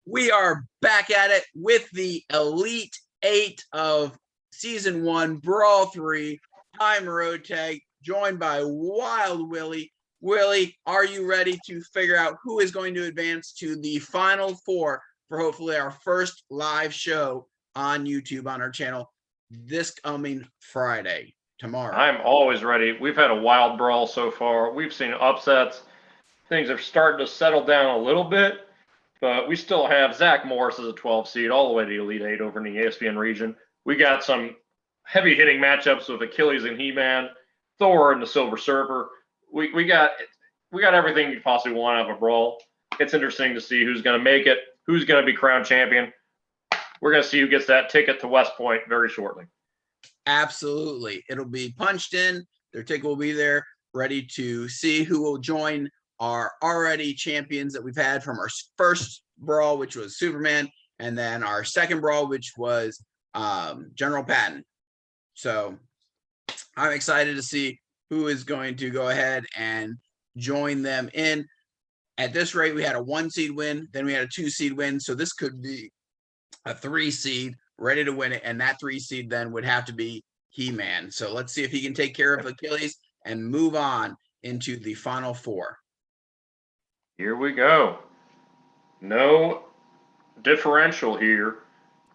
We are back at it with the Elite 8 of Season 1, Brawl 3. I'm Rotag, joined by Wild Willy. Willy, are you ready to figure out who is going to advance to the Final Four for hopefully our first live show on YouTube on our channel this coming Friday, tomorrow? I'm always ready. We've had a wild brawl so far. We've seen upsets. Things are starting to settle down a little bit, but we still have Zach Morris as a 12 seed all the way to the Elite 8 over in the ESPN region. We got some heavy hitting matchups with Achilles and HeMan, Thor and the Silver Surfer. We got everything you possibly want out of a brawl. It's interesting to see who's going to make it, who's going to be crowned champion. We're going to see who gets that ticket to West Point very shortly. Absolutely. It'll be punched in. Their ticket will be there, ready to see who will join our already champions that we've had from our first brawl, which was Superman, and then our second brawl, which was General Patton. So I'm excited to see who is going to go ahead and join them in. At this rate, we had a 1 seed win, then we had a 2 seed win. So this could be a 3 seed ready to win it. And that 3 seed then would have to be HeMan. So let's see if he can take care of Achilles and move on into the Final Four. Here we go. No differential here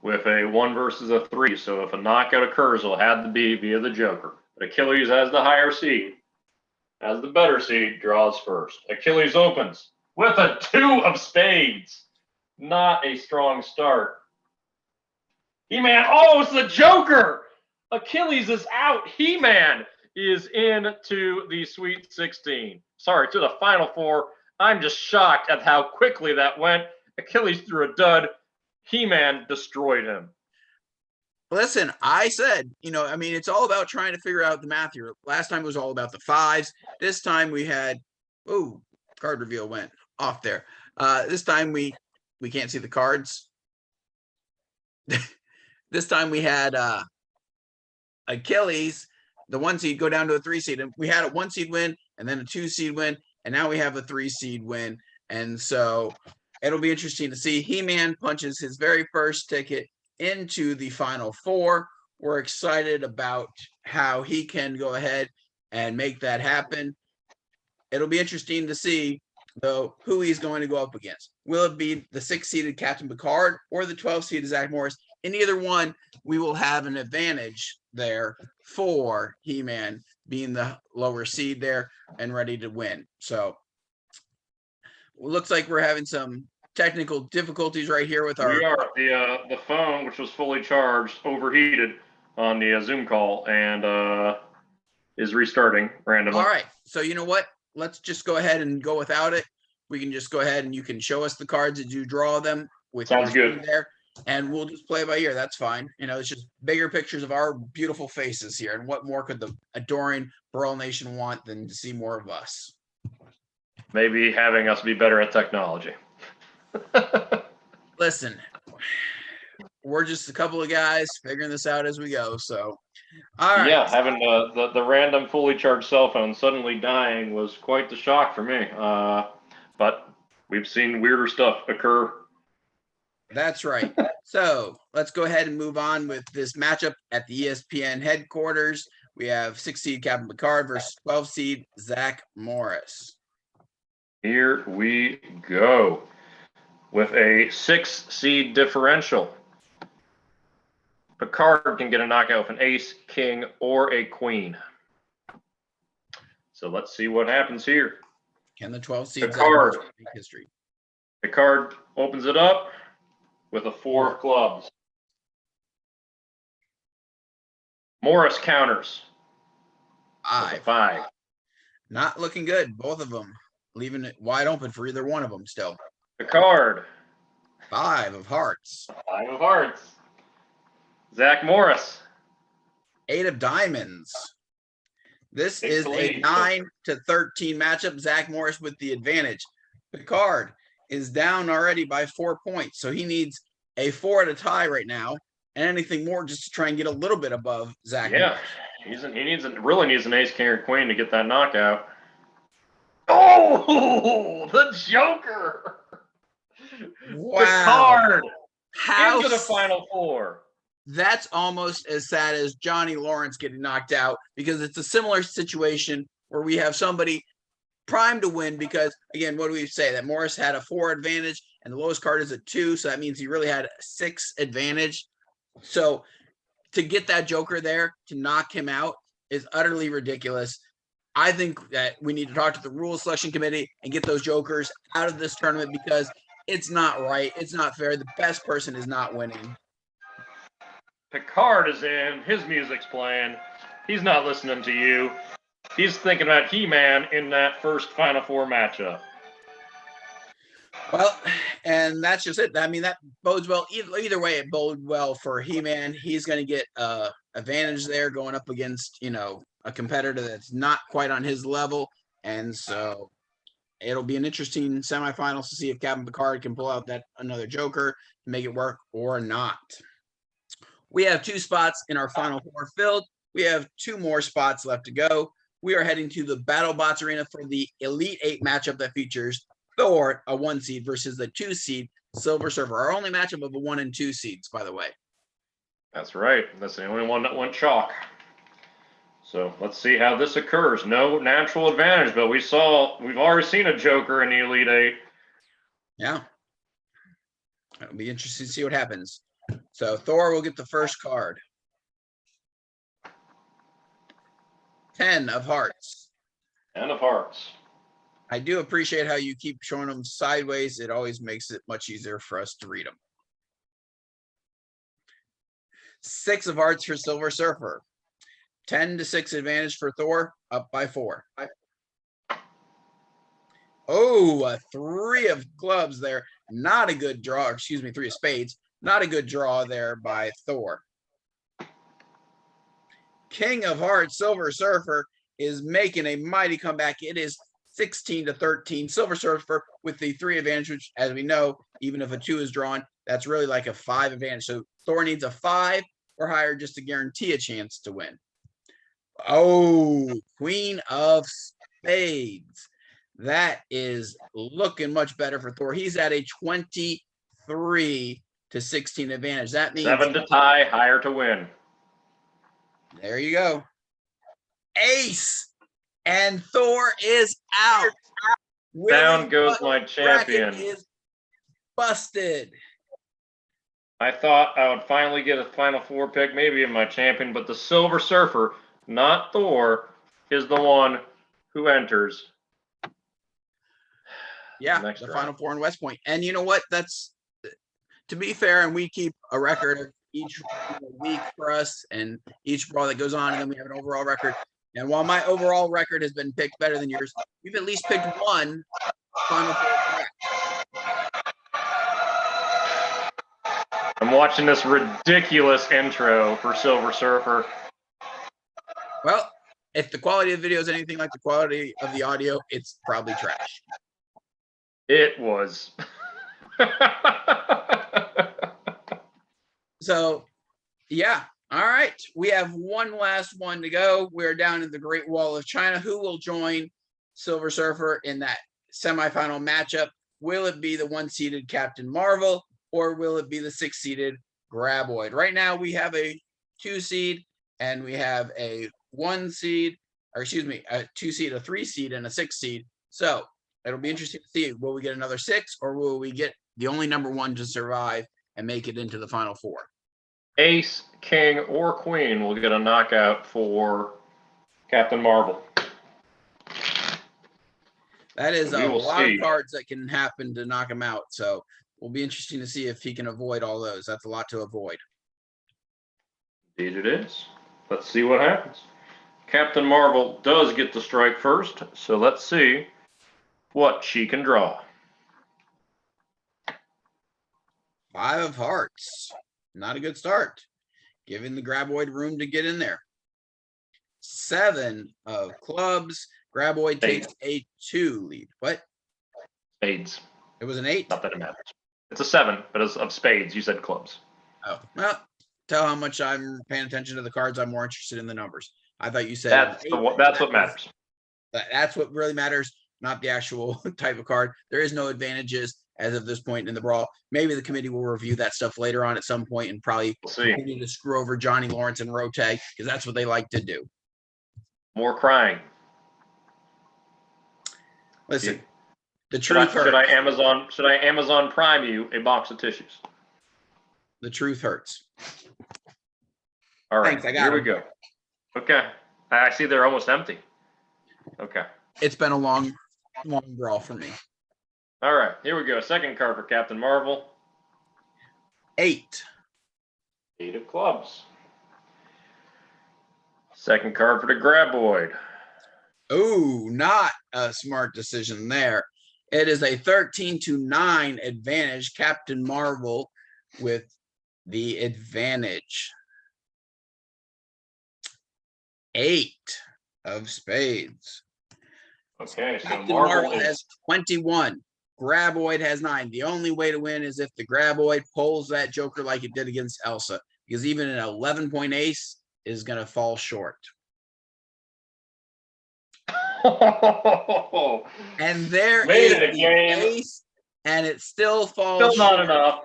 with a 1 versus a 3. So if a knockout occurs, it'll have to be via the Joker. But Achilles has the higher seed, as the better seed, draws first. Achilles opens with a 2 of spades. Not a strong start. HeMan, oh, it's the Joker! Achilles is out. HeMan is into the Sweet 16. Sorry, to the Final Four. I'm just shocked at how quickly that went. Achilles threw a dud. HeMan destroyed him. Listen, I said, it's all about trying to figure out the math here. Last time it was all about the 5s. This time we had, card reveal went off there. This time we can't see the cards. This time we had Achilles, the 1 seed, go down to a 3 seed. And we had a 1 seed win and then a 2 seed win. And now we have a 3 seed win. And so it'll be interesting to see. HeMan punches his very first ticket into the Final Four. We're excited about how he can go ahead and make that happen. It'll be interesting to see, though, who he's going to go up against. Will it be the 6-seeded Captain Picard or the 12-seeded Zach Morris? In either one, we will have an advantage there for HeMan being the lower seed there and ready to win. So it looks like we're having some technical difficulties right here with our. We are. The phone, which was fully charged, overheated on the Zoom call and is restarting randomly. All right. So you know what? Let's just go ahead and go without it. We can just go ahead and you can show us the cards as you draw them with. Sounds good. There. And we'll just play by ear. That's fine. It's just bigger pictures of our beautiful faces here. And what more could the adoring Brawl Nation want than to see more of us? Maybe having us be better at technology. Listen, we're just a couple of guys figuring this out as we go. So, all right. Yeah, having the random fully charged cell phone suddenly dying was quite the shock for me. But we've seen weirder stuff occur. That's right. So let's go ahead and move on with this matchup at the ESPN headquarters. We have 6-seed Captain Picard versus 12-seed Zach Morris. Here we go with a 6-seed differential. Picard can get a knockout with an ace, king, or a queen. So let's see what happens here. Can the 12-seed Picard make history? Picard opens it up with a 4 of clubs. Morris counters. 5. Not looking good, both of them. Leaving it wide open for either one of them still. Picard. 5 of hearts. 5 of hearts. Zach Morris. 8 of diamonds. This is a 9-13 matchup. Zach Morris with the advantage. Picard is down already by 4 points. So he needs a 4 at a tie right now. And anything more just to try and get a little bit above Zach. Yeah, he really needs an ace, king, or queen to get that knockout. Oh, the Joker. Wow. Picard How into the Final Four. that's almost as sad as Johnny Lawrence getting knocked out, because it's a similar situation where we have somebody primed to win because, again, what do we say? That Morris had a 4 advantage and the lowest card is a 2. So that means he really had a 6 advantage. So to get that Joker there, to knock him out is utterly ridiculous. I think that we need to talk to the rules selection committee and get those Jokers out of this tournament because it's not right. It's not fair. The best person is not winning. Picard is in. His music's playing. He's not listening to you. He's thinking about He-Man in that first Final Four matchup. Well, and that's just it. I mean, that bodes well. Either way, it bodes well for He-Man. He's going to get advantage there going up against, a competitor that's not quite on his level. And so it'll be an interesting semifinals to see if Captain Picard can pull out that another Joker to make it work or not. We have 2 spots in our Final Four filled. We have 2 more spots left to go. We are heading to the BattleBots Arena for the Elite 8 matchup that features Thor, a 1 seed, versus the 2 seed Silver Surfer. Our only matchup of the 1 and 2 seeds, by the way. That's right. That's the only one that went chalk. So let's see how this occurs. No natural advantage, but we've already seen a Joker in the Elite 8. Yeah. It'll be interesting to see what happens. So Thor will get the first card. 10 of hearts. 10 of hearts. I do appreciate how you keep showing them sideways. It always makes it much easier for us to read them. 6 of hearts for Silver Surfer. 10-6 advantage for Thor, up by 4. Oh, a 3 of clubs there. Not a good draw. Excuse me, 3 of spades. Not a good draw there by Thor. King of hearts, Silver Surfer, is making a mighty comeback. It is 16-13. Silver Surfer with the 3 advantage, which, as we know, even if a 2 is drawn, that's really like a 5 advantage. So Thor needs a 5 or higher just to guarantee a chance to win. Oh, Queen of Spades. That is looking much better for Thor. He's at a 23-16 advantage. That means 7 to tie, higher to win. There you go. Ace. And Thor is out. Down goes my champion. Is busted. I thought I would finally get a Final Four pick, maybe in my champion, but the Silver Surfer, not Thor, is the one who enters. Yeah, the Final Four in West Point. And you know what? That's, to be fair, and we keep a record of each week for us and each brawl that goes on, and then we have an overall record. And while my overall record has been picked better than yours, you've at least picked one Final Four correct. I'm watching this ridiculous intro for Silver Surfer. Well, if the quality of the video is anything like the quality of the audio, it's probably trash. It was. So, yeah. All right. We have one last one to go. We're down in the Great Wall of China. Who will join Silver Surfer in that semifinal matchup? Will it be the 1-seeded Captain Marvel, or will it be the 6-seeded Graboid? Right now, we have a 2-seed, and we have a 1-seed, or excuse me, a 2-seed, a 3-seed, and a 6-seed. So it'll be interesting to see, will we get another 6, or will we get the only number 1 to survive and make it into the Final Four? Ace, King, or Queen will get a knockout for Captain Marvel. That is a lot of cards that can happen to knock him out. So it'll be interesting to see if he can avoid all those. That's a lot to avoid. Indeed it is. Let's see what happens. Captain Marvel does get the strike first, so let's see what she can draw. 5 of hearts. Not a good start. Giving the Graboid room to get in there. 7 of clubs. Graboid takes a 2 lead. What? Spades. It was an 8? Not that it matters. It's a 7, but it's of spades. You said clubs. Oh, well, tell how much I'm paying attention to the cards. I'm more interested in the numbers. I thought you said that's what matters. That's what really matters, not the actual type of card. There is no advantages as of this point in the brawl. Maybe the committee will review that stuff later on at some point and probably We'll see. continue to screw over Johnny Lawrence and Rotag because that's what they like to do. More crying. Listen, the truth hurts. Should I Amazon Prime you a box of tissues? The truth hurts. All right, Thanks, I got here we them. go. Okay, I see they're almost empty. Okay. It's been a long brawl for me. All right, here we go. Second card for Captain Marvel. 8. 8 of clubs. Second card for the Graboid. Oh, not a smart decision there. It is a 13-9 advantage. Captain Marvel with the advantage. 8 of spades. Okay, so Captain Marvel Marvel has 21. Graboid has 9. The only way to win is if the Graboid pulls that Joker like it did against Elsa, because even an 11-point ace is going to fall short. And there Made is it a the game. ace, and it still falls Still not short. enough.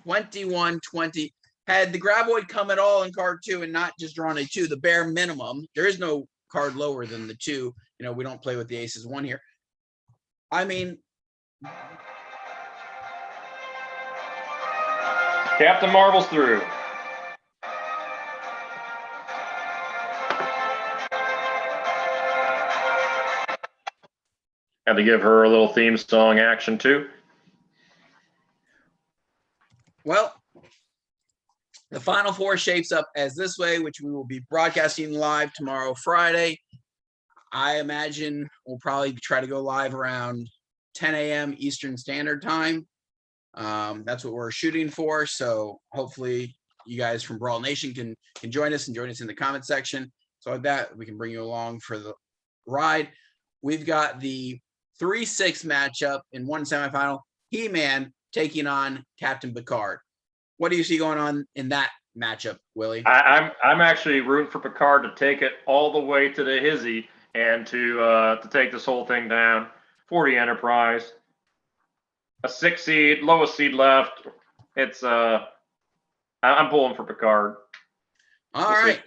21-20. Had the Graboid come at all in card 2 and not just drawn a 2, the bare minimum, there is no card lower than the 2. You know, we don't play with the aces 1 here. I mean, Captain Marvel's through. Had to give her a little theme song action too. well, the Final Four shapes up as this way, which we will be broadcasting live tomorrow, Friday. I imagine we'll probably try to go live around 10 a.m. Eastern Standard Time. That's what we're shooting for. So hopefully you guys from Brawl Nation can join us and join us in the comment section. So with that, we can bring you along for the ride. We've got the 3-6 matchup in one semifinal. HeMan taking on Captain Picard. What do you see going on in that matchup, Willie? I'm actually rooting for Picard to take it all the way to the hizzy and to take this whole thing down. 40 Enterprise, a 6 seed, lowest seed left. It's I'm pulling for Picard. All right.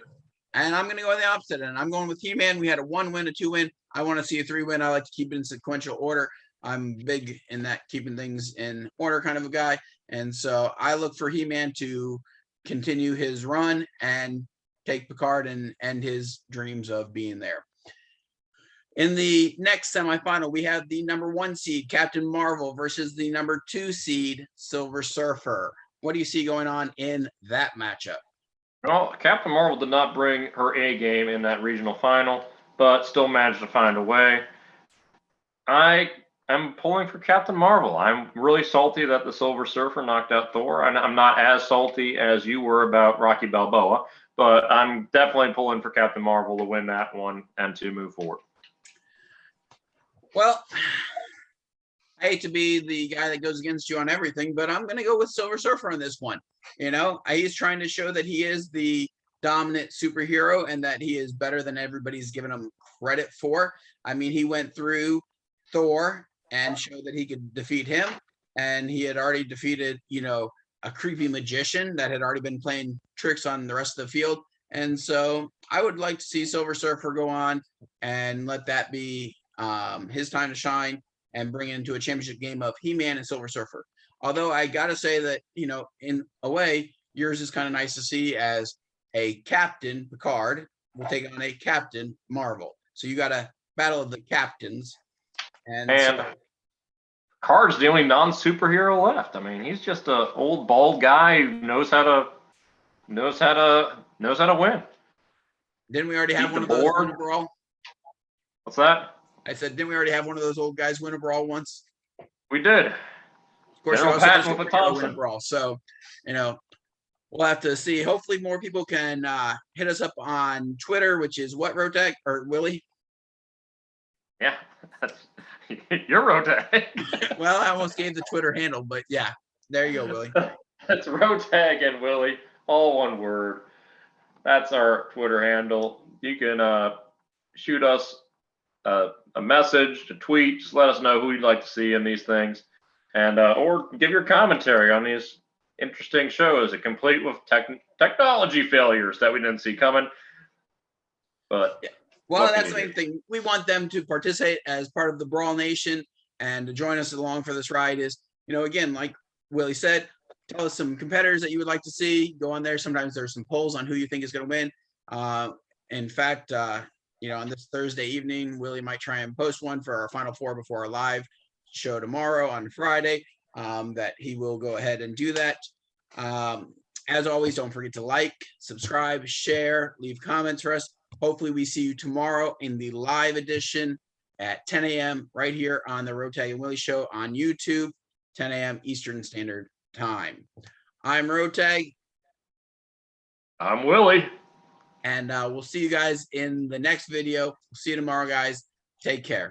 And I'm going to go the opposite end. I'm going with HeMan. We had a 1 win, a 2 win. I want to see a 3 win. I like to keep it in sequential order. I'm big in that keeping things in order kind of a guy. And so I look for HeMan to continue his run and take Picard and end his dreams of being there. In the next semifinal, we have the number 1 seed, Captain Marvel, versus the number 2 seed, Silver Surfer. What do you see going on in that matchup? Well, Captain Marvel did not bring her A game in that regional final, but still managed to find a way. I am pulling for Captain Marvel. I'm really salty that the Silver Surfer knocked out Thor, and I'm not as salty as you were about Rocky Balboa, but I'm definitely pulling for Captain Marvel to win that one and to move forward. Well, I hate to be the guy that goes against you on everything, but I'm going to go with Silver Surfer on this one. You know, he's trying to show that he is the dominant superhero and that he is better than everybody's given him credit for. I mean, he went through Thor and showed that he could defeat him, and he had already defeated, you know, a creepy magician that had already been playing tricks on the rest of the field. And so I would like to see Silver Surfer go on and let that be his time to shine and bring it into a championship game of HeMan and Silver Surfer. Although I got to say that, you know, in a way, yours is kind of nice to see as a Captain Picard will take on a Captain Marvel. So you got a battle of the captains. And so, Picard's the only non-superhero left. I mean, he's just an old bald guy who knows how to win. didn't we already have one of those win a brawl? What's that? I said, didn't we already have one of those old guys win a brawl once? We did. Of course, General you also had Patton with a the Thompson. win a brawl. So, you know, we'll have to see. Hopefully more people can hit us up on Twitter, which is what, Rotag or Willie? Yeah, you're Rotag. Well, I almost gave the Twitter handle, but yeah, there you go, Willie. That's Rotag and Willie, all one word. That's our Twitter handle. You can shoot us a message, a tweet. Just let us know who you'd like to see in these things, and or give your commentary on these interesting shows, complete with technology failures that we didn't see coming. But yeah. Well, that's the main thing. We want them to participate as part of the Brawl Nation and to join us along for this ride. Is, again, like Willie said, tell us some competitors that you would like to see. Go on there. Sometimes there's some polls on who you think is going to win. In fact, on this Thursday evening, Willie might try and post one for our Final Four before our live show tomorrow on Friday. That he will go ahead and do that. As always, don't forget to like, subscribe, share, leave comments for us. Hopefully we see you tomorrow in the live edition at 10 a.m. right here on the Rotag and Willy Show on YouTube, 10 a.m. Eastern Standard Time. I'm Rotag. I'm Willy. And we'll see you guys in the next video. We'll see you tomorrow, guys. Take care.